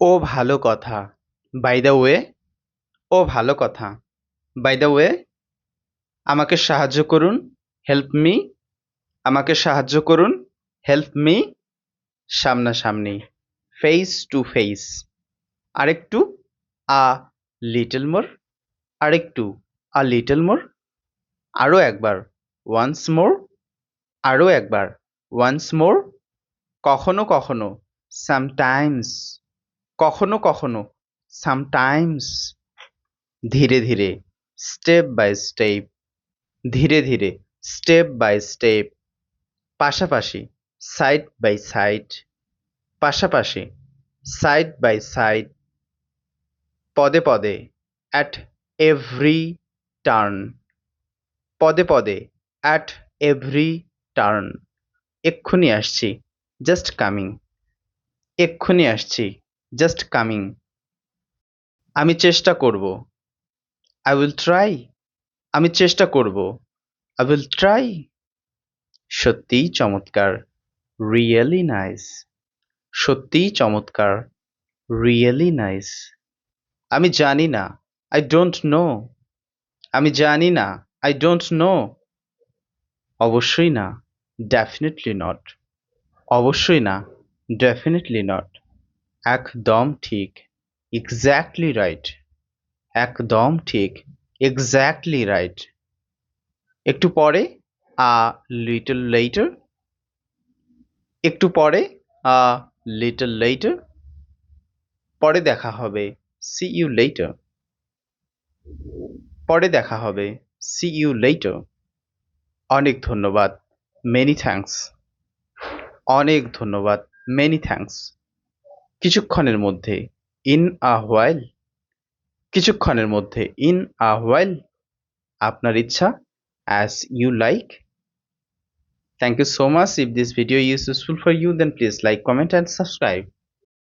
ও ভালো কথা। By the way, ও ভালো কথা। বাই দ্য ওয়ে, আমাকে সাহায্য করুন। Help me. আমাকে সাহায্য করুন। Help me. সামনাসামনি, ফেস টু ফেস। আরেকটু, আ লিটল মোর। আরেকটু, আ লিটল মোর। আরো একবার, ওয়ান্স মোর। আরো একবার, ওয়ান্স মোর। কখনো কখনো, সামটাইমস। কখনো কখনো, সামটাইমস। ধীরে ধীরে, স্টেপ বাই স্টেপ। ধীরে ধীরে, স্টেপ বাই স্টেপ। পাশাপাশি, সাইড বাই সাইড। পাশাপাশি, সাইড বাই সাইড। পদে পদে, অ্যাট এভরি টার্ন। পদে পদে, অ্যাট এভরি টার্ন। এক্ষুনি আসছি, জাস্ট কামিং। এক্ষুনি আসছি, জাস্ট কামিং। আমি চেষ্টা করব। I will try. আমি চেষ্টা করব। I will try. সত্যিই চমৎকার। Really nice. সত্যিই চমৎকার। Really nice. আমি জানি না। I don't know. আমি জানি না। I don't know. অবশ্যই না। Definitely not. অবশ্যই না। Definitely not. একদম ঠিক। Exactly right. একদম ঠিক। Exactly right. একটু পরে, আ লিটল লেটার। একটু পরে, আ লিটল লেটার। পরে দেখা হবে। See you later. পরে দেখা হবে। See you later. অনেক ধন্যবাদ। Many thanks. অনেক ধন্যবাদ। Many thanks. কিছুক্ষণের মধ্যে। In a while. কিছুক্ষণের মধ্যে। In a while. আপনার ইচ্ছা। As you like. Thank you so much. If this video is useful for you, then please like, comment and subscribe.